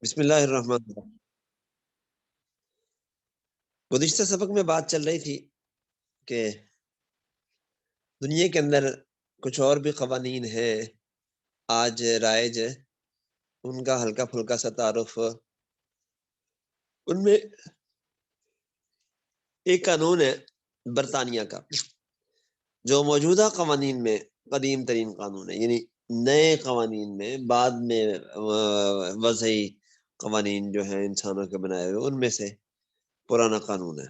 بسم اللہ الرحمن الرحیم۔ گزشتہ سبق میں بات چل رہی تھی کہ دنیا کے اندر کچھ اور بھی قوانین ہیں آج رائج ہے، ان کا ہلکا پھلکا سا تعارف۔ ان میں ایک قانون ہے برطانیہ کا، جو موجودہ قوانین میں قدیم ترین قانون ہے، یعنی نئے قوانین میں بعد میں وضعی قوانین جو ہیں انسانوں کے بنائے ہوئے، ان میں سے پرانا قانون ہے۔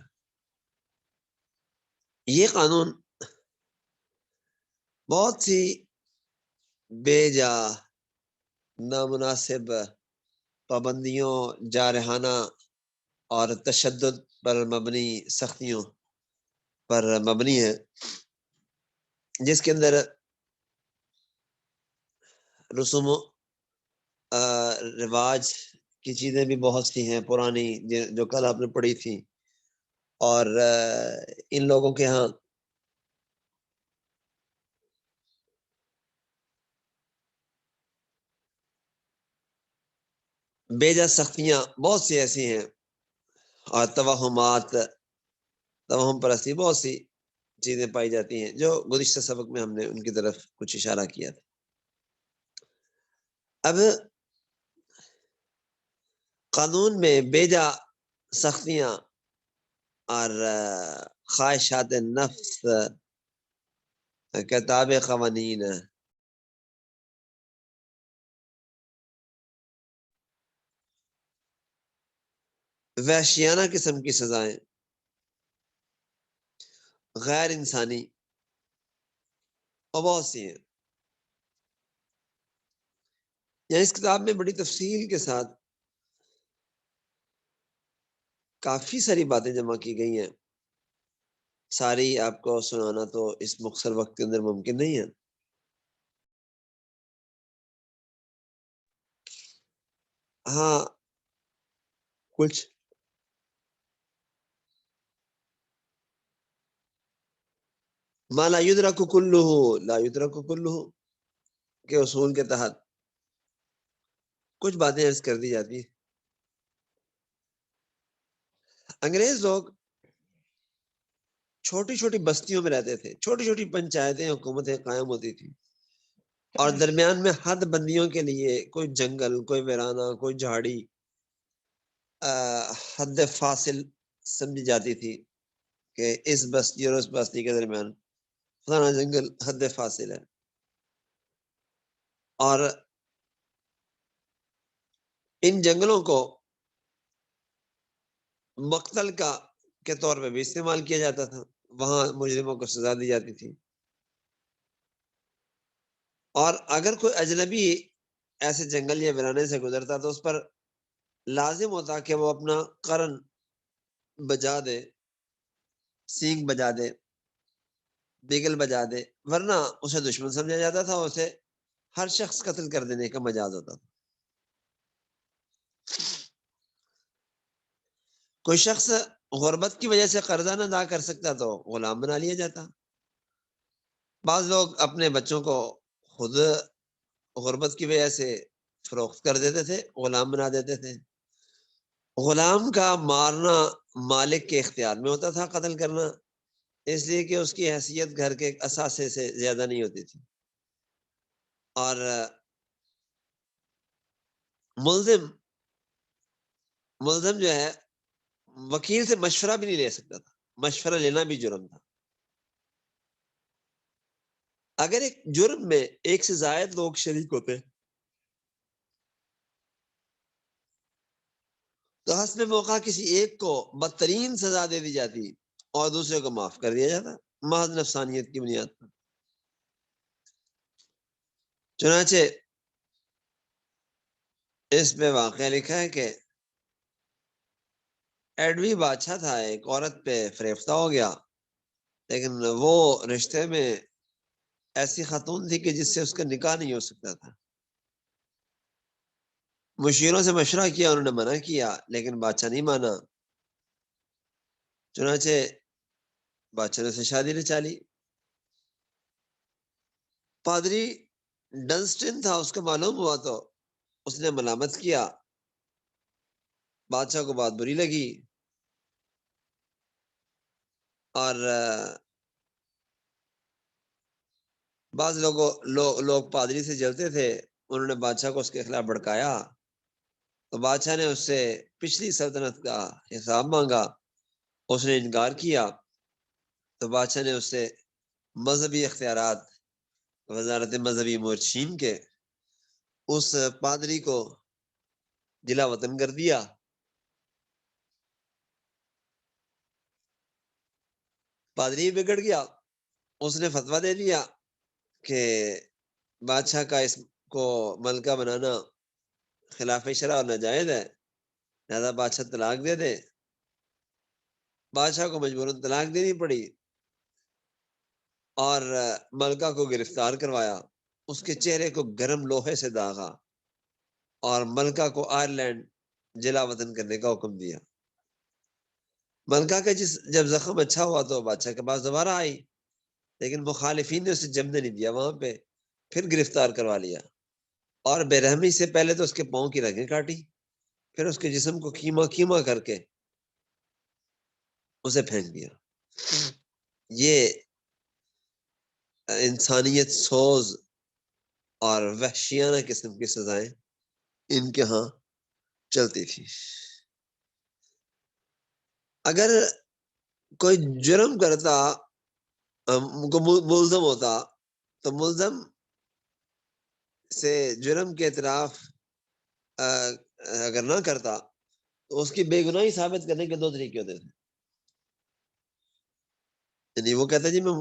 یہ قانون بہت سی بے جا نامناسب پابندیوں، جارحانہ اور تشدد پر مبنی سختیوں پر مبنی ہے، جس کے اندر رسوم و رواج کی چیزیں بھی بہت سی ہیں پرانی، جو کل آپ نے پڑھی تھی۔ اور ان لوگوں کے ہاں بیجا سختیاں بہت سی ایسی ہیں، اور توہم پرستی بہت سی چیزیں پائی جاتی ہیں، جو گزشتہ سبق میں ہم نے ان کی طرف کچھ اشارہ کیا تھا۔ اب قانون میں بیجا سختیاں اور خواہشات نفس کتاب قوانین، وحشیانہ قسم کی سزائیں، غیر انسانی اور بہت سی ہیں۔ یہاں اس کتاب میں بڑی تفصیل کے ساتھ کافی ساری باتیں جمع کی گئی ہیں، ساری آپ کو سنانا تو اس مختصر وقت کے اندر ممکن نہیں ہے۔ ہاں، کچھ ما لا یدرک کلہ لا یدرک کلہ کے اصول کے تحت کچھ باتیں عرض کر دی جاتی ہیں۔ انگریز لوگ چھوٹی چھوٹی بستیوں میں رہتے تھے، چھوٹی چھوٹی پنچایتیں، حکومتیں قائم ہوتی تھی، اور درمیان میں حد بندیوں کے لیے کوئی جنگل، کوئی ویرانہ، کوئی جھاڑی حد فاصل سمجھی جاتی تھی کہ اس بستی اور اس بستی کے درمیان فلانا جنگل حد فاصل ہے، اور ان جنگلوں کو مقتل کے طور پہ بھی استعمال کیا جاتا تھا، وہاں مجرموں کو سزا دی جاتی تھی۔ اور اگر کوئی اجنبی ایسے جنگل یا ویرانے سے گزرتا تو اس پر لازم ہوتا کہ وہ اپنا قرن بجا دے، سینگ بجا دے، بیگل بجا دے، ورنہ اسے دشمن سمجھا جاتا تھا، اسے ہر شخص قتل کر دینے کا مجاز ہوتا تھا۔ کوئی شخص غربت کی وجہ سے قرضہ نہ ادا کر سکتا تو غلام بنا لیا جاتا۔ بعض لوگ اپنے بچوں کو خود غربت کی وجہ سے فروخت کر دیتے تھے، غلام بنا دیتے تھے۔ غلام کا مارنا مالک کے اختیار میں ہوتا تھا، قتل کرنا، اس لیے کہ اس کی حیثیت گھر کے اثاثے سے زیادہ نہیں ہوتی تھی۔ اور ملزم جو ہے وکیل سے مشورہ بھی نہیں لے سکتا تھا، مشورہ لینا بھی جرم تھا۔ اگر ایک جرم میں ایک سے زائد لوگ شریک ہوتے تو حسب موقع کسی ایک کو بدترین سزا دے دی جاتی اور دوسرے کو معاف کر دیا جاتا، محض نفسانیت کی بنیاد پر۔ چنانچہ اس پہ واقعہ لکھا ہے کہ ایڈوی بادشاہ تھا، ایک عورت پہ فریفتہ ہو گیا، لیکن وہ رشتے میں ایسی خاتون تھی کہ جس سے اس کا نکاح نہیں ہو سکتا تھا۔ مشیروں سے مشورہ کیا، انہوں نے منع کیا، لیکن بادشاہ نہیں مانا۔ چنانچہ بادشاہ نے سے شادی رچا لی۔ پادری ڈنسٹن تھا، اس کو معلوم ہوا تو اس نے ملامت کیا بادشاہ کو بات بری لگی اور بعض لوگ پادری سے جلتے تھے، انہوں نے بادشاہ کو اس کے خلاف بھڑکایا تو بادشاہ نے اس سے پچھلی سلطنت کا حساب مانگا، اس نے انکار کیا تو بادشاہ نے اس سے مذہبی اختیارات، وزارت مذہبی مورچین کے اس پادری کو جلا وطن کر دیا۔ پادری بگڑ گیا، اس نے فتویٰ دے دیا کہ بادشاہ کا اس کو ملکہ بنانا خلاف شرع اور ناجائز ہے، لہذا بادشاہ طلاق دے دے۔ بادشاہ کو مجبوراً طلاق دینی پڑی اور ملکہ کو گرفتار کروایا، اس کے چہرے کو گرم لوہے سے داغا اور ملکہ کو آئرلینڈ جلا وطن کرنے کا حکم دیا۔ ملکہ کا جب زخم اچھا ہوا تو بادشاہ کے پاس دوبارہ آئی، لیکن مخالفین نے اسے جمنے نہیں دیا، وہاں پہ پھر گرفتار کروا لیا اور بے رحمی سے پہلے تو اس کے پاؤں کی رگیں کاٹی، پھر اس کے جسم کو کیما کیما کر کے اسے پھینک دیا۔ یہ انسانیت سوز اور وحشیانہ قسم کی سزائیں ان کے ہاں چلتی تھی۔ اگر کوئی جرم کرتا، ملزم ہوتا تو ملزم سے جرم کے اعتراف اگر نہ کرتا تو اس کی بے گناہی ثابت کرنے کے دو طریقے ہوتے تھے، یعنی وہ کہتا جی میں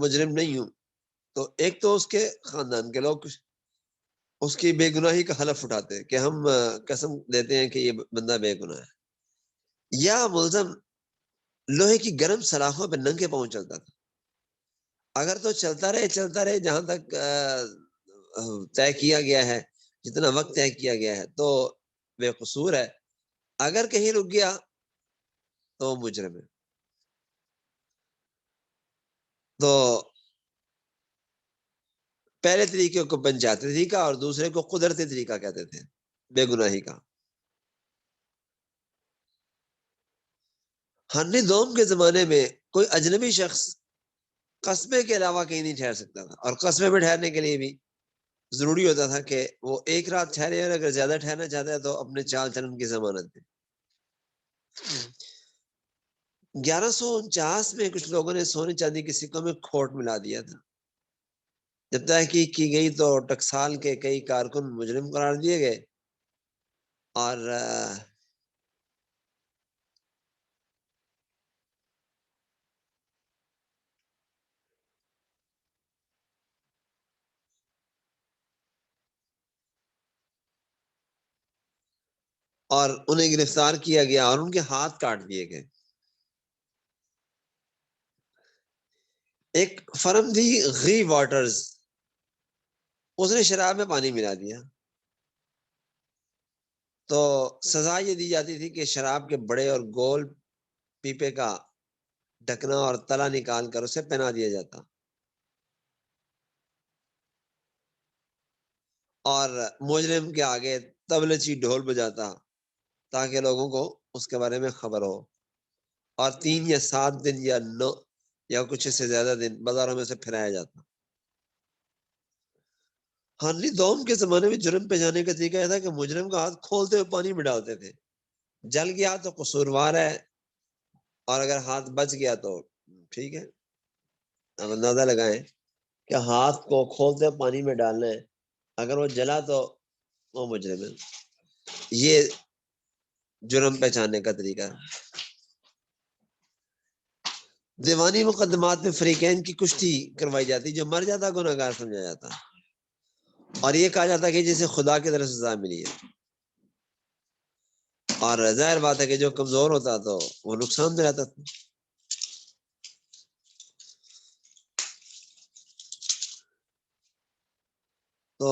مجرم نہیں ہوں، تو ایک تو اس کے خاندان کے لوگ اس کی بے گناہی کا حلف اٹھاتے کہ ہم قسم دیتے ہیں کہ یہ بندہ بے گناہ ہے، یا ملزم لوہے کی گرم سلاخوں پہ ننگے پاؤں چلتا تھا، اگر تو چلتا رہے جہاں تک طے کیا گیا ہے، جتنا وقت طے کیا گیا ہے تو بے قصور ہے، اگر کہیں رک گیا تو مجرم ہے۔ تو پہلے طریقے کو پنچایتی طریقہ اور دوسرے کو قدرتی طریقہ کہتے تھے، بے گناہی کا۔ ہنری دوم کے زمانے میں کوئی اجنبی شخص قصبے کے علاوہ کہیں نہیں ٹھہر سکتا تھا، اور قصبے میں ٹھہرنے کے لیے بھی ضروری ہوتا تھا کہ وہ ایک رات ٹھہرے، اور اگر زیادہ ٹھہرنا چاہتا ہے تو اپنے چال چلن کی ضمانت دے۔ 1149 میں کچھ لوگوں نے سونے چاندی کے سکوں میں کھوٹ ملا دیا تھا، جب تحقیق کی گئی تو ٹکسال کے کئی کارکن مجرم قرار دیے گئے اور انہیں گرفتار کیا گیا اور ان کے ہاتھ کاٹ دیے گئے۔ ایک فرم تھی غی واٹرز، اس نے شراب میں پانی ملا دیا تو سزا یہ دی جاتی تھی کہ شراب کے بڑے اور گول پیپے کا ڈھکنا اور تلا نکال کر اسے پہنا دیا جاتا، اور مجرم کے آگے تبلچی ڈھول بجاتا تاکہ لوگوں کو اس کے بارے میں خبر ہو، اور 3 یا 7 دن یا 9 یا کچھ سے زیادہ دن بازاروں میں سے پھرایا جاتا۔ ہنری دوم کے زمانے میں جرم پہ جانے کا طریقہ یہ تھا کہ مجرم کا ہاتھ کھولتے ہوئے پانی میں ڈالتے تھے، جل گیا تو قصوروار ہے، اور اگر ہاتھ بچ گیا تو ٹھیک ہے۔ اب اندازہ لگائیں کہ ہاتھ کو کھولتے ہوئے پانی میں ڈالنا ہے، اگر وہ جلا تو وہ مجرم ہے۔ یہ جرم پہچاننے کا طریقہ ہے۔ دیوانی مقدمات میں فریقین کی کشتی کروائی جاتی، جو مر جاتا گناہ گار سمجھا جاتا، اور یہ کہا جاتا کہ جسے خدا کی طرف سے سزا ملی ہے، اور ظاہر بات ہے کہ جو کمزور ہوتا تو وہ نقصان دہ رہتا تھا۔ تو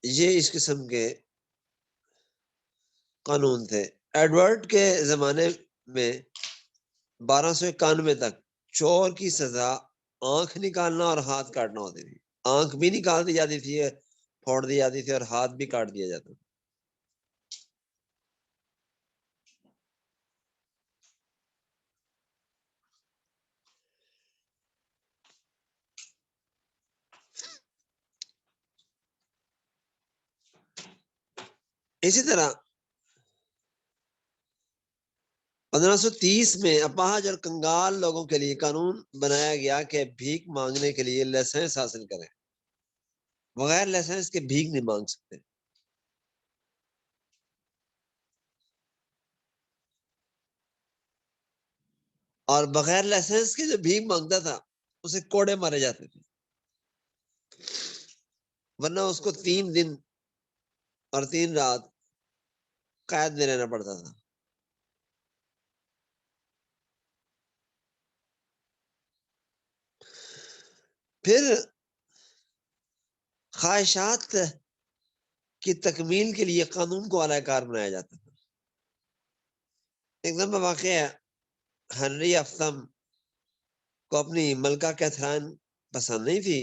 یہ اس قسم کے قانون تھے۔ ایڈورڈ کے زمانے میں 1291 تک چور کی سزا آنکھ نکالنا اور ہاتھ کاٹنا ہوتی تھی، آنکھ بھی نکال دی جاتی تھی، پھوڑ دی جاتی تھی، اور ہاتھ بھی کاٹ دیا جاتا تھا۔ اسی طرح 1530 میں اپاہج اور کنگال لوگوں کے لیے قانون بنایا گیا کہ بھیک مانگنے کے لیے لائسنس حاصل کریں، بغیر لائسنس کے بھیک نہیں مانگ سکتے۔ اور بغیر لائسنس کے جو بھیک مانگتا تھا اسے کوڑے مارے جاتے تھے، ورنہ اس کو 3 دن اور 3 رات قید میں رہنا پڑتا تھا۔ پھر خواہشات کی تکمیل کے لیے قانون کو اعلی کار بنایا جاتا تھا۔ ایک دم واقع ہے، ہنری افثم کو اپنی ملکہ کیتھرائن پسند نہیں تھی،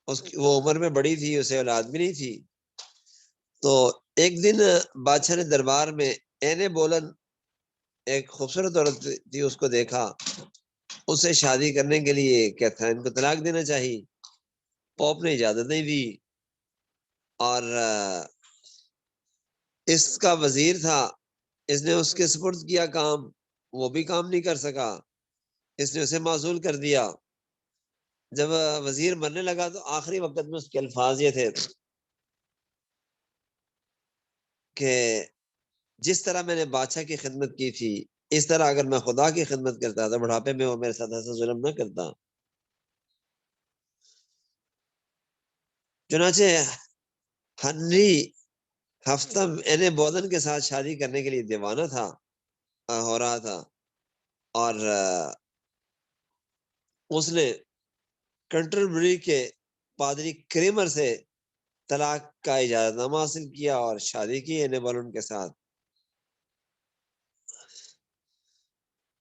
وہ عمر میں بڑی تھی، اسے اولاد بھی نہیں تھی۔ تو ایک دن بادشاہ نے دربار میں اینے بولن ایک خوبصورت عورت تھی، اس کو دیکھا، اسے شادی کرنے کے لیے کیتھرائن کو طلاق دینا چاہیے، پوپ نے اجازت نہیں دی، اور اس کا وزیر تھا، اس نے اس کے سپرد کیا کام، وہ بھی کام نہیں کر سکا، اس نے اسے معزول کر دیا۔ جب وزیر مرنے لگا تو آخری وقت میں اس کے الفاظ یہ تھے کہ جس طرح میں نے بادشاہ کی خدمت کی تھی، اس طرح اگر میں خدا کی خدمت کرتا تو بڑھاپے میں وہ میرے ساتھ ایسا ظلم نہ کرتا۔ چنانچہ ہنری ہفتم اینے بولن کے ساتھ شادی کرنے کے لیے دیوانہ تھا، ہو رہا تھا، اور اس نے کنٹربری کے پادری کریمر سے طلاق کا اجازت نامہ حاصل کیا اور شادی کی اینے بولن کے ساتھ۔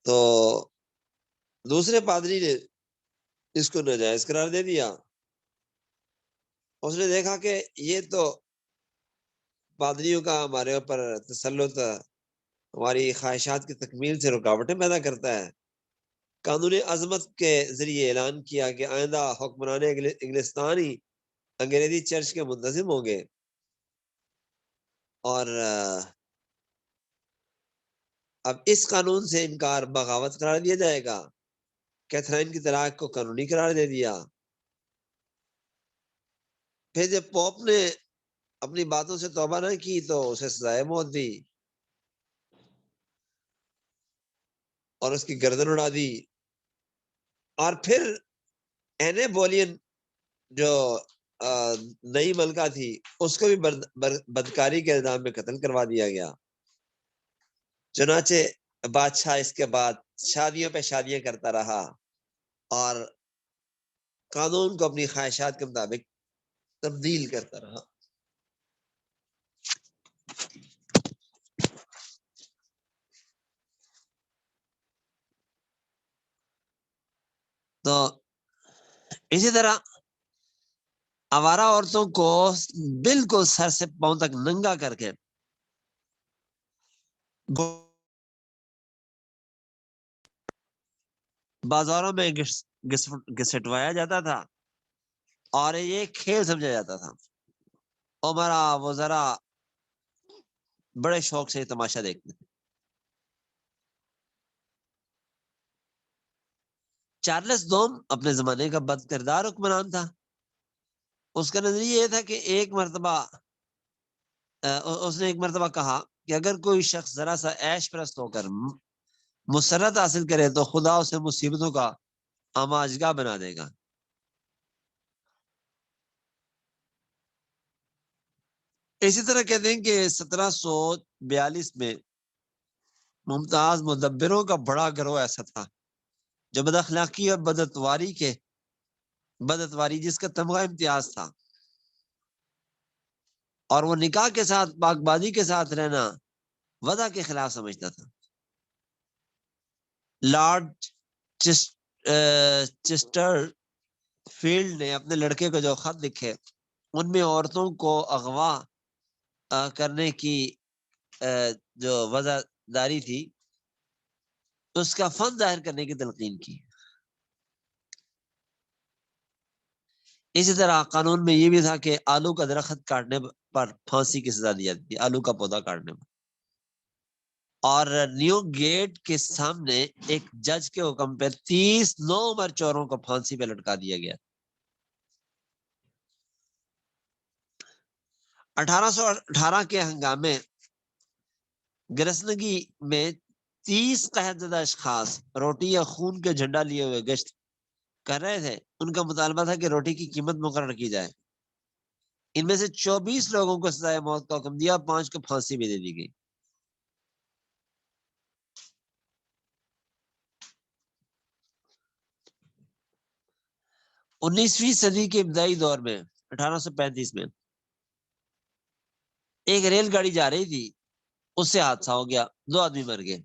تو دوسرے پادری نے اس کو ناجائز قرار دے دیا۔ اس نے دیکھا کہ یہ تو پادریوں کا ہمارے اوپر تسلط ہماری خواہشات کی تکمیل سے رکاوٹیں پیدا کرتا ہے۔ قانون عظمت کے ذریعے اعلان کیا کہ آئندہ حکمران انگلستانی انگریزی چرچ کے منتظم ہوں گے، اور اب اس قانون سے انکار بغاوت قرار دیا جائے گا۔ کیتھرائن کی طلاق کو قانونی قرار دے دیا۔ پھر جب پوپ نے اپنی باتوں سے توبہ نہ کی تو اسے سزائے موت دی اور اس کی گردن اڑا دی۔ اور پھر اینے بولین جو نئی ملکہ تھی، اس کو بھی بدکاری کے الزام میں قتل کروا دیا گیا۔ چنانچہ بادشاہ اس کے بعد شادیوں پہ شادیاں کرتا رہا اور قانون کو اپنی خواہشات کے مطابق تبدیل کرتا رہا۔ تو اسی طرح آوارہ عورتوں کو بالکل سر سے پاؤں تک ننگا کر کے بازاروں میں گھسٹوایا جاتا تھا اور یہ کھیل سمجھا جاتا تھا۔ عمرا وزرا بڑے شوق سے تماشا دیکھتے تھے۔ چارلس دوم اپنے زمانے کا بد کردار حکمران تھا۔ اس کا نظریہ یہ تھا کہ اس نے ایک مرتبہ کہا کہ اگر کوئی شخص ذرا سا عیش پرست ہو کر مسرت حاصل کرے تو خدا اسے مصیبتوں کا آماجگاہ بنا دے گا۔ اسی طرح کہتے ہیں کہ 1742 میں ممتاز مدبروں کا بڑا گروہ ایسا تھا جو بد اخلاقی اور بدعتواری جس کا تمغہ امتیاز تھا، اور وہ نکاح کے ساتھ پاک بازی کے ساتھ رہنا وضع کے خلاف سمجھتا تھا۔ لارڈ چسٹر فیلڈ نے اپنے لڑکے کو جو خط لکھے ان میں عورتوں کو اغوا کرنے کی جو وضع داری تھی اس کا فن ظاہر کرنے کی تلقین کی۔ اسی طرح قانون میں یہ بھی تھا کہ آلو کا درخت کاٹنے پر پھانسی کی سزا دی جاتی تھی آلو کا پودا کاٹنے پر. اور نیو گیٹ کے سامنے ایک جج کے حکم پہ 30 نوعمر چوروں کو پھانسی پہ لٹکا دیا گیا. 1818 کے ہنگامے گرسنگی میں 30 قحط زدہ اشخاص روٹی یا خون کے جھنڈا لیے ہوئے گشت کر رہے تھے. ان کا مطالبہ تھا کہ روٹی کی قیمت مقرر کی جائے. ان میں سے 24 لوگوں کو سزائے موت کا حکم دیا, 5 کو پھانسی بھی دے دی گئی. انیسویں صدی کے ابتدائی دور میں 1835 میں ایک ریل گاڑی جا رہی تھی, اس سے حادثہ ہو گیا, 2 آدمی مر گئے.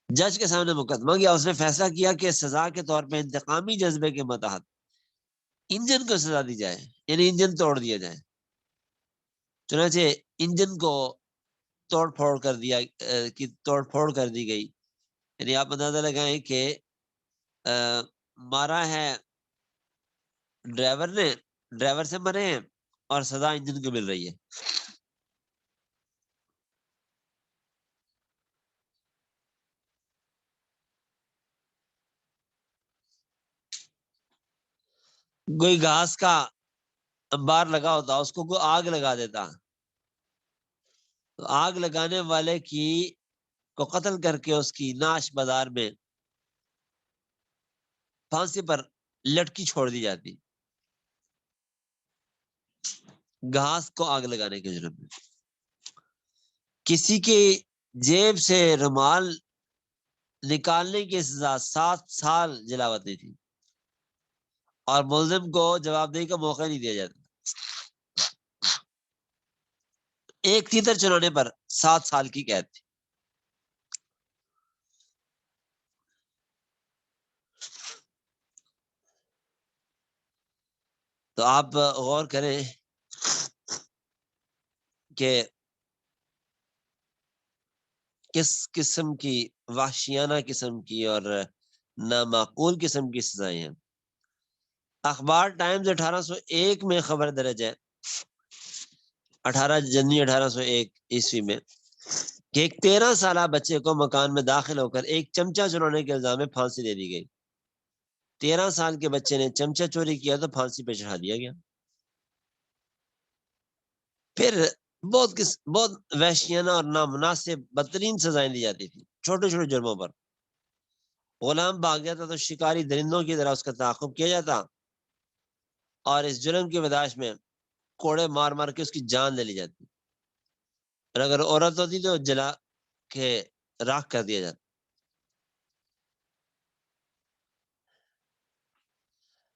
جج کے سامنے مقدمہ گیا, اس نے فیصلہ کیا کہ سزا کے طور پہ انتقامی جذبے کے متحد انجن کو سزا دی جائے, یعنی انجن توڑ دیا جائے. چنانچہ انجن کو توڑ پھوڑ کر دی گئی. یعنی آپ اندازہ لگائیں کہ مارا ہے ڈرائیور نے, ڈرائیور سے مرے ہیں اور سزا انجن کو مل رہی ہے. کوئی گھاس کا انبار لگا ہوتا, اس کو کوئی آگ لگا دیتا, تو آگ لگانے والے کو قتل کر کے اس کی نعش بازار میں پھانسی پر لٹکی چھوڑ دی جاتی, گھاس کو آگ لگانے کے جرم میں. کسی کی جیب سے رومال نکالنے کی سزا 7 سال جلاوطنی تھی, اور ملزم کو جواب دہی کا موقع نہیں دیا جاتا. ایک تیتر چلانے پر 7 سال کی قید تھی. تو آپ غور کریں کہ کس قسم کی وحشیانہ قسم کی اور نامعقول قسم کی سزائیں ہیں. اخبار ٹائمز 1801 میں خبر درج ہے, 18 جنوری 1801 عیسوی میں, کہ ایک 13 سالہ بچے کو مکان میں داخل ہو کر ایک چمچہ چلانے کے الزام میں پھانسی دے دی گئی. 13 سال کے بچے نے چمچہ چوری کیا تو پھانسی پہ چڑھا دیا گیا. پھر بہت وحشیانہ اور نامناسب بدترین سزائیں دی جاتی تھی چھوٹے چھوٹے جرموں پر. غلام بھاگ جاتا تو شکاری درندوں کی طرح اس کا تعاقب کیا جاتا, اور اس جرم کی بداش میں کوڑے مار مار کے اس کی جان لے لی جاتی, اور اگر عورت ہوتی تو جلا کے راکھ کر دیا جاتا.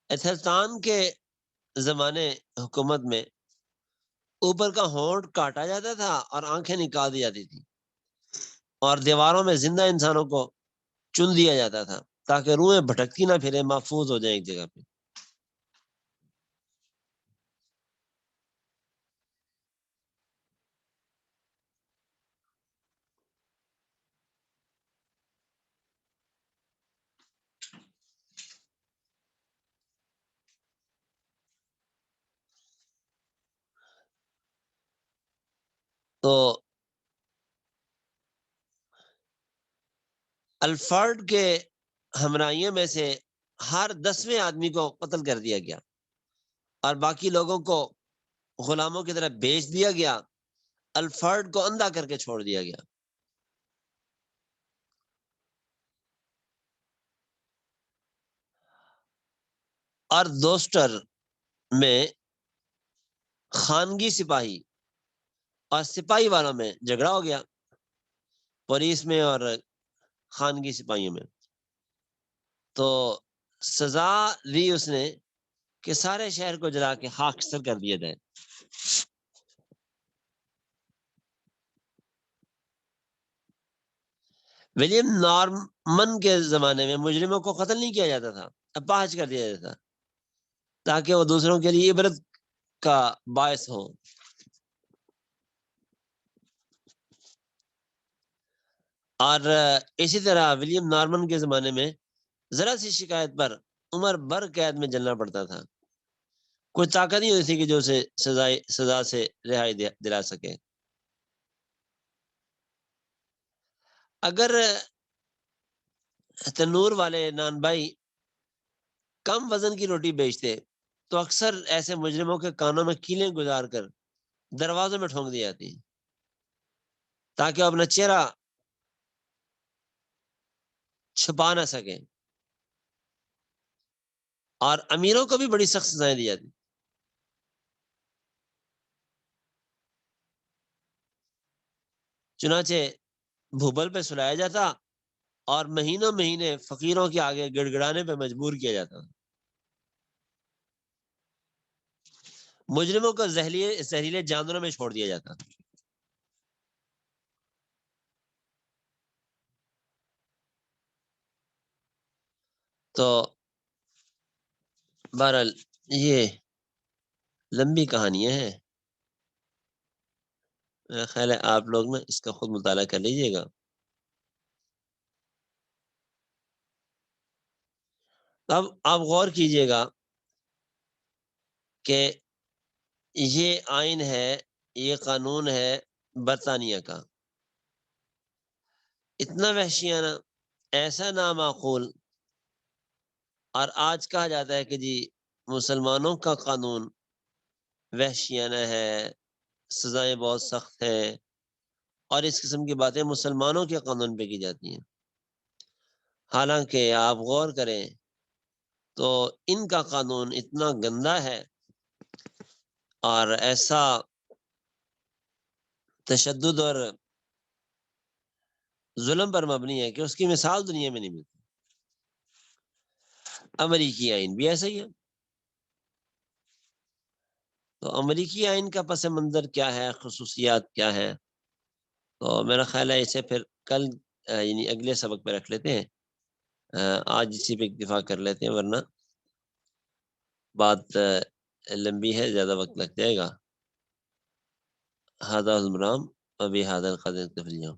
ایتھلستان کے زمانے حکومت میں اوپر کا ہونٹ کاٹا جاتا تھا اور آنکھیں نکال دی جاتی تھی, اور دیواروں میں زندہ انسانوں کو چن دیا جاتا تھا تاکہ روحیں بھٹکتی نہ پھرے, محفوظ ہو جائیں ایک جگہ پہ. تو الفرڈ کے ہمراہیوں میں سے ہر 10ویں آدمی کو قتل کر دیا گیا, اور باقی لوگوں کو غلاموں کی طرح بیچ دیا گیا. الفرڈ کو اندھا کر کے چھوڑ دیا گیا. اور دوسٹر میں خانگی سپاہی اور سپاہی والوں میں جھگڑا ہو گیا, پولیس میں اور خانگی سپاہیوں میں. تو سزا دی اس نے کہ سارے شہر کو جلا کے خاکستر کر دیا جائے. ولیم نارمن کے زمانے میں مجرموں کو قتل نہیں کیا جاتا تھا, اپاہج کر دیا جاتا تھا تاکہ وہ دوسروں کے لیے عبرت کا باعث ہو. اور اسی طرح ولیم نارمن کے زمانے میں ذرا سی شکایت پر عمر بھر قید میں جلنا پڑتا تھا. کوئی طاقت نہیں ہوتی تھی کہ جو اسے سزا سے رہائی دلا سکے. اگر تنور والے نان بھائی کم وزن کی روٹی بیچتے تو اکثر ایسے مجرموں کے کانوں میں کیلیں گزار کر دروازوں میں ٹھونک دی جاتی تاکہ وہ اپنا چہرہ چھپا نہ سکے، اور امیروں کو بھی بڑی سخت سزائیں دی جاتی. چنانچہ بھوبل پہ سلایا جاتا اور مہینوں مہینے فقیروں کے آگے گڑ گڑانے پہ مجبور کیا جاتا. مجرموں کو زہریلے جانوروں میں چھوڑ دیا جاتا. تو بہرحال یہ لمبی کہانیاں ہیں، میرا خیال ہے آپ لوگ نا اس کا خود مطالعہ کر لیجئے گا. اب آپ غور کیجئے گا کہ یہ آئین ہے، یہ قانون ہے برطانیہ کا، اتنا وحشیانہ، ایسا نامعقول، اور آج کہا جاتا ہے کہ جی مسلمانوں کا قانون وحشیانہ ہے، سزائیں بہت سخت ہیں، اور اس قسم کی باتیں مسلمانوں کے قانون پہ کی جاتی ہیں. حالانکہ آپ غور کریں تو ان کا قانون اتنا گندا ہے اور ایسا تشدد اور ظلم پر مبنی ہے کہ اس کی مثال دنیا میں نہیں ملتی. امریکی آئین بھی ایسا ہی ہے. تو امریکی آئین کا پس منظر کیا ہے، خصوصیات کیا ہے، تو میرا خیال ہے اسے پھر کل یعنی اگلے سبق پہ رکھ لیتے ہیں. آج اسی پہ اکتفا کر لیتے ہیں، ورنہ بات لمبی ہے، زیادہ وقت لگ جائے گا. هذا المرام وبهذا القدر تفلیوں.